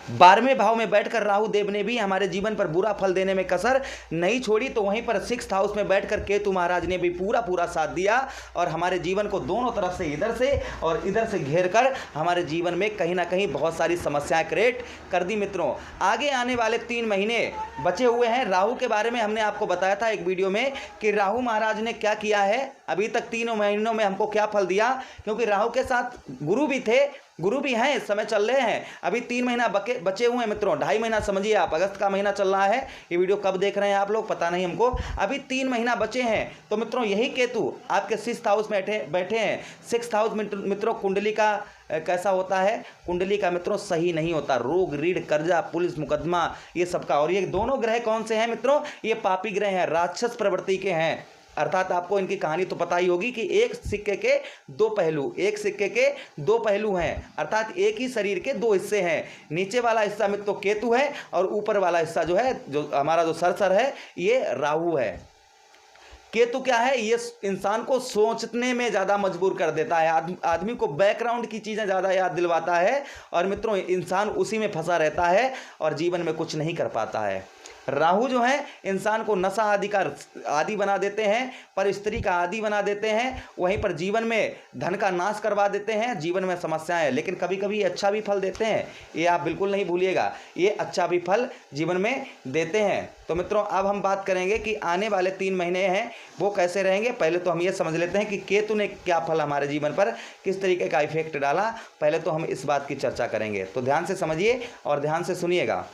12वें भाव में बैठकर राहु देव ने भी हमारे जीवन पर बुरा फल देने में कसर नहीं छोड़ी, तो वहीं पर 6th हाउस में बैठकर केतु महाराज ने भी पूरा साथ दिया और हमारे जीवन को दोनों तरफ से, इधर से और इधर से घेर कर हमारे जीवन में कहीं ना कहीं बहुत सारी समस्याएं क्रिएट कर दी। मित्रों, आगे आने वाले 3 महीने बचे हुए हैं। राहु के बारे में हमने आपको बताया था एक वीडियो में कि राहु महाराज ने क्या किया है, अभी तक 3 महीनों में हमको क्या फल दिया, क्योंकि राहु के साथ गुरु भी थे, गुरु भी हैं, इस समय चल रहे हैं। अभी 3 महीना बचे हुए हैं मित्रों, 2.5 महीना समझिए आप, अगस्त का महीना चल रहा है। ये वीडियो कब देख रहे हैं आप लोग पता नहीं हमको, अभी 3 महीना बचे हैं। तो मित्रों यही केतु आपके 6th हाउस में बैठे हैं। 6th हाउस मित्रों कुंडली का कैसा होता है, कुंडली का मित्रों सही नहीं होता, रोग ऋण कर्जा पुलिस मुकदमा ये सबका। और ये दोनों ग्रह कौन से हैं मित्रों, ये पापी ग्रह हैं, राक्षस प्रवृत्ति के हैं। अर्थात आपको इनकी कहानी तो पता ही होगी कि एक सिक्के के 2 पहलू, एक सिक्के के 2 पहलू हैं, अर्थात एक ही शरीर के 2 हिस्से हैं। नीचे वाला हिस्सा मित्रों केतु है और ऊपर वाला हिस्सा जो है, जो हमारा जो सर है, ये राहु है। केतु क्या है, ये इंसान को सोचने में ज़्यादा मजबूर कर देता है, आदमी को बैकग्राउंड की चीज़ें ज़्यादा याद दिलवाता है और मित्रों इंसान उसी में फंसा रहता है और जीवन में कुछ नहीं कर पाता है। राहु जो है इंसान को नशा आदि का आदि बना देते हैं, पर स्त्री का आदि बना देते हैं, वहीं पर जीवन में धन का नाश करवा देते हैं, जीवन में समस्याएं। लेकिन कभी कभी अच्छा भी फल देते हैं, ये आप बिल्कुल नहीं भूलिएगा, ये अच्छा भी फल जीवन में देते हैं। तो मित्रों अब हम बात करेंगे कि आने वाले 3 महीने हैं वो कैसे रहेंगे। पहले तो हम ये समझ लेते हैं कि केतु ने क्या फल हमारे जीवन पर किस तरीके का इफेक्ट डाला, पहले तो हम इस बात की चर्चा करेंगे। तो ध्यान से समझिए और ध्यान से सुनिएगा।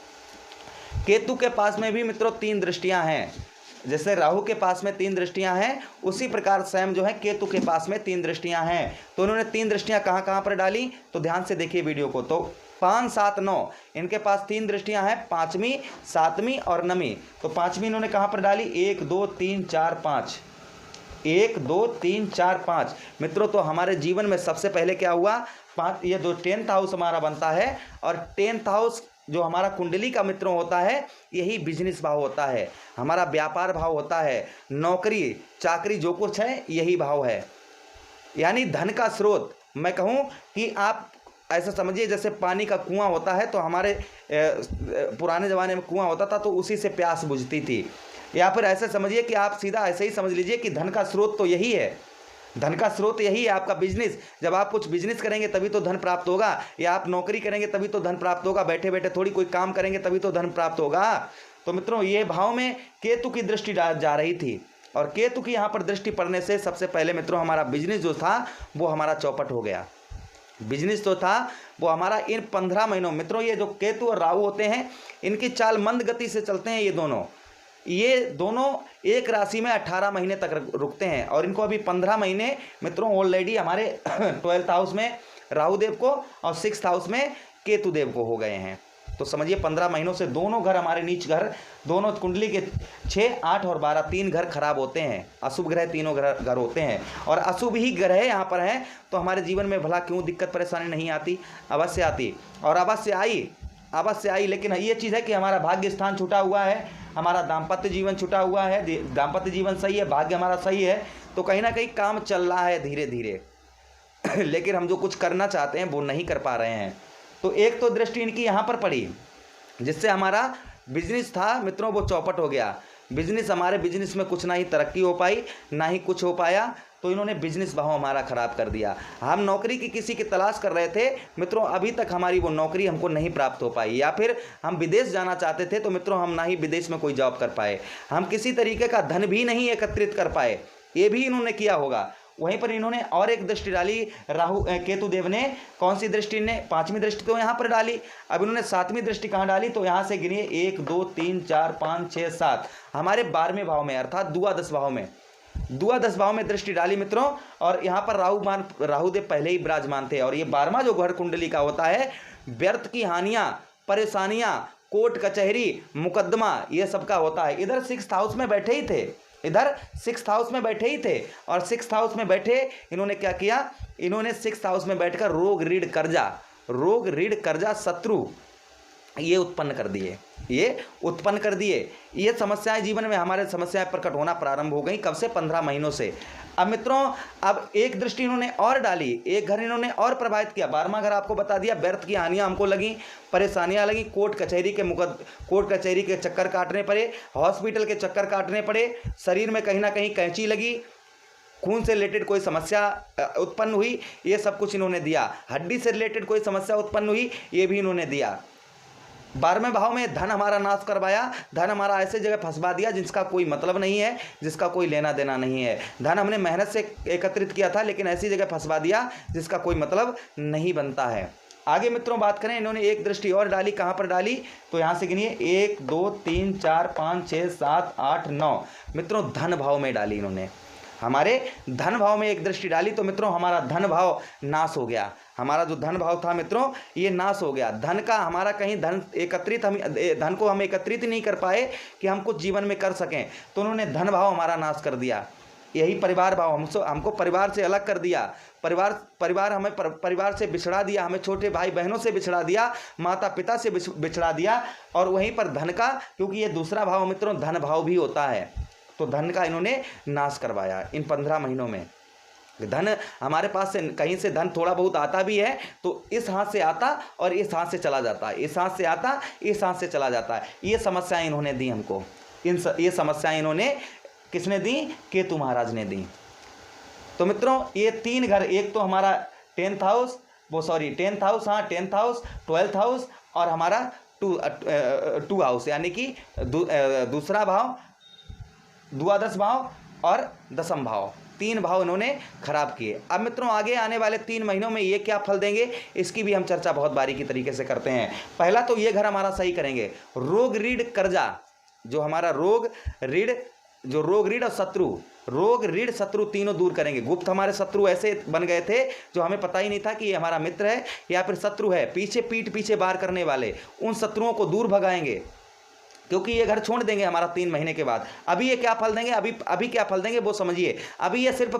केतु के पास में भी मित्रों 3 दृष्टियां हैं, जैसे राहु के पास में 3 दृष्टियां हैं, उसी प्रकार स्वयं जो है केतु के पास में 3 दृष्टियां हैं। तो उन्होंने 3 दृष्टियां कहां पर डाली, तो ध्यान से देखिए वीडियो को। तो 5, 7, 9 इनके पास 3 दृष्टियां हैं, 5वीं 7वीं और 9वीं। तो 5वीं इन्होंने कहां पर डाली, 1 2 3 4 5, 1 2 3 4 5 मित्रों। तो हमारे जीवन में सबसे पहले क्या हुआ, 5, ये जो 10th हाउस हमारा बनता है और 10th हाउस जो हमारा कुंडली का मित्रों होता है, यही बिजनेस भाव होता है, हमारा व्यापार भाव होता है, नौकरी चाकरी जो कुछ है यही भाव है, यानी धन का स्रोत। मैं कहूँ कि आप ऐसा समझिए जैसे पानी का कुआं होता है, तो हमारे पुराने ज़माने में कुआं होता था तो उसी से प्यास बुझती थी, या फिर ऐसे समझिए कि आप सीधा ऐसे ही समझ लीजिए कि धन का स्रोत तो यही है, धन का स्रोत यही है आपका बिजनेस। जब आप कुछ बिजनेस करेंगे तभी तो धन प्राप्त होगा, या आप नौकरी करेंगे तभी तो धन प्राप्त होगा, बैठे बैठे थोड़ी कोई काम करेंगे तभी तो धन प्राप्त होगा। तो मित्रों ये भाव में केतु की दृष्टि जा रही थी और केतु की यहाँ पर दृष्टि पड़ने से सबसे पहले मित्रों हमारा बिजनेस जो था वो हमारा चौपट हो गया। बिजनेस तो था वो हमारा इन 15 महीनों, मित्रों ये जो केतु और राहु होते हैं इनकी चाल मंद गति से चलते हैं, ये दोनों एक राशि में 18 महीने तक रुकते हैं और इनको अभी 15 महीने मित्रों ऑलरेडी हमारे 12th हाउस में राहु देव को और 6th हाउस में केतु देव को हो गए हैं। तो समझिए 15 महीनों से दोनों घर हमारे नीच घर, दोनों कुंडली के 6, 8 और 12 3 घर खराब होते हैं, अशुभ ग्रह तीनों घर होते हैं और अशुभ ही ग्रह यहाँ पर हैं। तो हमारे जीवन में भला क्यों दिक्कत परेशानी नहीं आती, अवश्य आती और अवश्य आई। लेकिन ये चीज़ है कि हमारा भाग्य स्थान छूटा हुआ है, हमारा दाम्पत्य जीवन छूटा हुआ है, दाम्पत्य जीवन सही है, भाग्य हमारा सही है, तो कहीं ना कहीं काम चल रहा है धीरे धीरे लेकिन हम जो कुछ करना चाहते हैं वो नहीं कर पा रहे हैं। तो एक तो दृष्टि इनकी यहाँ पर पड़ी जिससे हमारा बिजनेस था मित्रों वो चौपट हो गया। हमारे बिजनेस में कुछ ना ही तरक्की हो पाई ना ही कुछ हो पाया, तो इन्होंने बिजनेस भाव हमारा ख़राब कर दिया। हम नौकरी की किसी की तलाश कर रहे थे मित्रों, अभी तक हमारी वो नौकरी हमको नहीं प्राप्त हो पाई, या फिर हम विदेश जाना चाहते थे तो मित्रों हम ना ही विदेश में कोई जॉब कर पाए, हम किसी तरीके का धन भी नहीं एकत्रित कर पाए, ये भी इन्होंने किया होगा। वहीं पर इन्होंने और एक दृष्टि डाली केतु देव ने, कौन सी दृष्टि ने, 5वीं दृष्टि तो यहाँ पर डाली। अब इन्होंने 7वीं दृष्टि कहाँ डाली, तो यहाँ से गिनिए 1 2 3 4 5 6 7 हमारे 12वें भाव में अर्थात द्वादश भाव में दृष्टि डाली मित्रों। और यहाँ पर राहु देव पहले ही विराजमान थे और ये 12वां जो घर कुंडली का होता है, व्यर्थ की हानियां परेशानियां कोर्ट कचहरी मुकदमा ये सब का होता है। इधर 6th हाउस में बैठे ही थे और 6th हाउस में बैठे इन्होंने क्या किया, इन्होंने 6th हाउस में बैठकर रोग ऋण कर्जा शत्रु ये उत्पन्न कर दिए। ये उत्पन्न कर दिए। ये समस्याएं जीवन में हमारे समस्याएं प्रकट होना प्रारंभ हो गई। कब से? 15 महीनों से। अब मित्रों, अब एक दृष्टि इन्होंने और डाली, एक घर इन्होंने और प्रभावित किया। 12वां घर आपको बता दिया, व्यर्थ की हानियां हमको लगी, परेशानियां लगी, कोर्ट कचहरी के चक्कर काटने पड़े, हॉस्पिटल के चक्कर काटने पड़े, शरीर में कहीं ना कहीं कैंची लगी, खून से रिलेटेड कोई समस्या उत्पन्न हुई, ये सब कुछ इन्होंने दिया। हड्डी से रिलेटेड कोई समस्या उत्पन्न हुई, ये भी इन्होंने दिया। 12वें भाव में धन हमारा नाश करवाया, धन हमारा ऐसे जगह फंसवा दिया जिसका कोई मतलब नहीं है, जिसका कोई लेना देना नहीं है। धन हमने मेहनत से एकत्रित किया था, लेकिन ऐसी जगह फंसवा दिया जिसका कोई मतलब नहीं बनता है। आगे मित्रों बात करें, इन्होंने एक दृष्टि और डाली। कहाँ पर डाली? तो यहाँ से गिनिए, 1 2 3 4 5 6 7 8 9। मित्रों धन भाव में डाली इन्होंने, हमारे धन भाव में एक दृष्टि डाली। तो मित्रों हमारा धन भाव नाश हो गया। हमारा जो धन भाव था मित्रों, ये नाश हो गया। धन का हमारा कहीं धन को हम एकत्रित नहीं कर पाए कि हम कुछ जीवन में कर सकें, तो उन्होंने धन भाव हमारा नाश कर दिया। यही परिवार भाव, हमको परिवार से अलग कर दिया। परिवार हमें परिवार से बिछड़ा दिया, हमें छोटे भाई बहनों से बिछड़ा दिया, माता पिता से बिछड़ा दिया। और वहीं पर धन का, क्योंकि ये दूसरा भाव मित्रों धन भाव भी होता है, तो धन का इन्होंने नाश करवाया इन 15 महीनों में। धन हमारे पास से कहीं से धन थोड़ा बहुत आता भी है तो इस हाथ से आता और इस हाथ से चला जाता है, इस हाथ से आता, इस हाथ से चला जाता है। ये समस्याएं इन्होंने दी हमको। ये समस्याएं इन्होंने किसने दी? केतु महाराज ने दी। तो मित्रों ये 3 घर, एक तो हमारा 10th हाउस, 10th हाउस, हाँ 10th हाउस, 12th हाउस और हमारा 2 हाउस, यानी कि दूसरा भाव, द्वादश भाव और दशम भाव, 3 भाव इन्होंने खराब किए। अब मित्रों आगे आने वाले 3 महीनों में ये क्या फल देंगे, इसकी भी हम चर्चा बहुत बारीकी तरीके से करते हैं। पहला तो ये घर हमारा सही करेंगे। रोग रीढ़ कर्जा, जो हमारा रोग रीढ़ और शत्रु, रोग रीढ़ शत्रु तीनों दूर करेंगे। गुप्त हमारे शत्रु ऐसे बन गए थे जो हमें पता ही नहीं था कि ये हमारा मित्र है या फिर शत्रु है, पीठ पीछे वार करने वाले, उन शत्रुओं को दूर भगाएंगे, क्योंकि ये घर छोड़ देंगे हमारा 3 महीने के बाद। अभी ये क्या फल देंगे, अभी क्या फल देंगे वो समझिए। अभी ये सिर्फ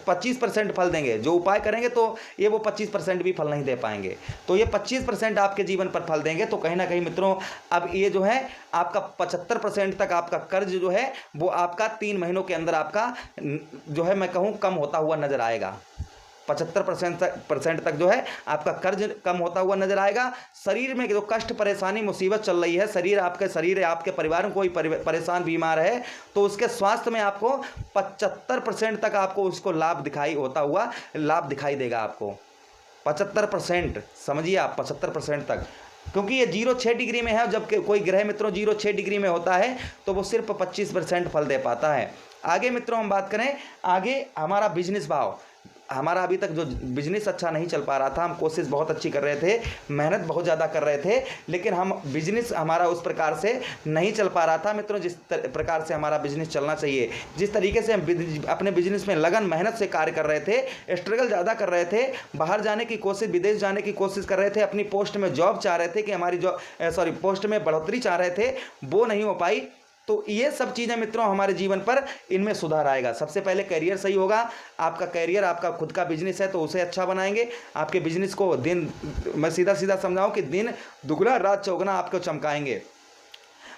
25% फल देंगे। जो उपाय करेंगे तो ये वो 25% भी फल नहीं दे पाएंगे, तो ये 25% आपके जीवन पर फल देंगे। तो कहीं ना कहीं मित्रों अब ये जो है आपका 75% तक आपका कर्ज जो है वो आपका 3 महीनों के अंदर आपका जो है मैं कहूँ कम होता हुआ नजर आएगा। 75% तक जो है आपका कर्ज कम होता हुआ नजर आएगा। शरीर में जो कष्ट परेशानी मुसीबत चल रही है, शरीर आपके परिवार में कोई परेशान बीमार है तो उसके स्वास्थ्य में आपको 75% तक आपको उसको लाभ दिखाई देगा आपको 75%, समझिए आप 75% तक, क्योंकि ये 0-6 डिग्री में है। जब कोई ग्रह मित्रों 0-6 डिग्री में होता है तो वो सिर्फ 25% फल दे पाता है। आगे मित्रों हम बात करें, आगे हमारा बिजनेस भाव, हमारा अभी तक जो बिजनेस अच्छा नहीं चल पा रहा था, हम कोशिश बहुत अच्छी कर रहे थे, मेहनत बहुत ज़्यादा कर रहे थे, लेकिन हम बिजनेस हमारा उस प्रकार से नहीं चल पा रहा था मित्रों जिस प्रकार से हमारा बिजनेस चलना चाहिए। जिस तरीके से हम अपने बिजनेस में लगन मेहनत से कार्य कर रहे थे, स्ट्रगल ज़्यादा कर रहे थे, बाहर जाने की कोशिश, विदेश जाने की कोशिश कर रहे थे, अपनी पोस्ट में जॉब चाह रहे थे कि हमारी पोस्ट में बढ़ोतरी चाह रहे थे, वो नहीं हो पाई। तो ये सब चीज़ें मित्रों हमारे जीवन पर इनमें सुधार आएगा। सबसे पहले करियर सही होगा। आपका करियर, आपका खुद का बिजनेस है तो उसे अच्छा बनाएंगे। आपके बिजनेस को दिन, मैं सीधा समझाऊं कि दिन दुगना रात चौगुना आपको चमकाएंगे।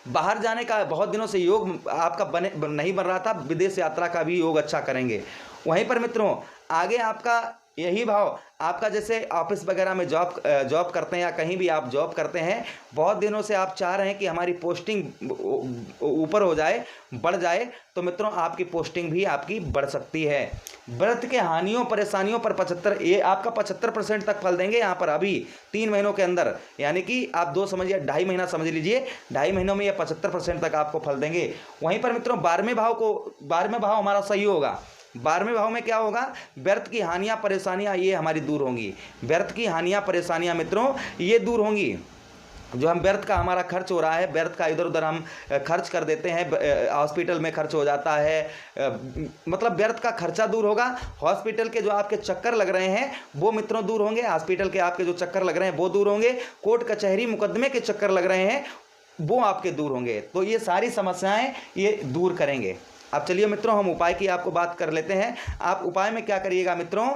बाहर जाने का बहुत दिनों से योग आपका नहीं बन रहा था, विदेश यात्रा का भी योग अच्छा करेंगे। वहीं पर मित्रों आगे आपका यही भाव, आपका जैसे ऑफिस वगैरह में जॉब करते हैं या कहीं भी आप जॉब करते हैं, बहुत दिनों से आप चाह रहे हैं कि हमारी पोस्टिंग ऊपर हो जाए, बढ़ जाए, तो मित्रों आपकी पोस्टिंग भी आपकी बढ़ सकती है। व्रत के हानियों परेशानियों पर ये आपका 75% तक फल देंगे यहाँ पर अभी 3 महीनों के अंदर, यानी कि आप 2.5 महीना समझ लीजिए, 2.5 महीनों में ये 75% तक आपको फल देंगे। वहीं पर मित्रों 12वें भाव हमारा सही होगा। 12वें भाव में क्या होगा, व्यर्थ की हानियां परेशानियां ये हमारी दूर होंगी। व्यर्थ की हानियां परेशानियां मित्रों ये दूर होंगी। जो हम व्यर्थ का हमारा खर्च हो रहा है, व्यर्थ का इधर उधर हम खर्च कर देते हैं, हॉस्पिटल में खर्च हो जाता है, मतलब व्यर्थ का खर्चा दूर होगा। हॉस्पिटल के जो आपके चक्कर लग रहे हैं वो मित्रों दूर होंगे। हॉस्पिटल के आपके जो चक्कर लग रहे हैं वो दूर होंगे। कोर्ट कचहरी मुकदमे के चक्कर लग रहे हैं वो आपके दूर होंगे। तो ये सारी समस्याएं ये दूर करेंगे। अब चलिए मित्रों हम उपाय की आपको बात कर लेते हैं। आप उपाय में क्या करिएगा मित्रों,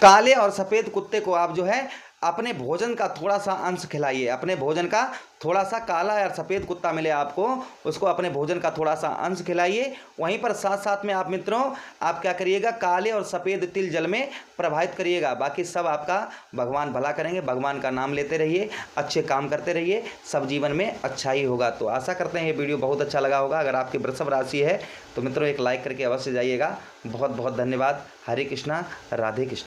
काले और सफ़ेद कुत्ते को आप जो है अपने भोजन का थोड़ा सा अंश खिलाइए। अपने भोजन का थोड़ा सा काला या सफ़ेद कुत्ता मिले आपको, उसको अपने भोजन का थोड़ा सा अंश खिलाइए। वहीं पर साथ साथ में आप मित्रों आप क्या करिएगा, काले और सफ़ेद तिल जल में प्रवाहित करिएगा। बाकी सब आपका भगवान भला करेंगे। भगवान का नाम लेते रहिए, अच्छे काम करते रहिए, सब जीवन में अच्छा ही होगा। तो आशा करते हैं ये वीडियो बहुत अच्छा लगा होगा। अगर आपकी वृषभ राशि है तो मित्रों एक लाइक करके अवश्य जाइएगा। बहुत बहुत धन्यवाद। हरे कृष्णा, राधे कृष्ण।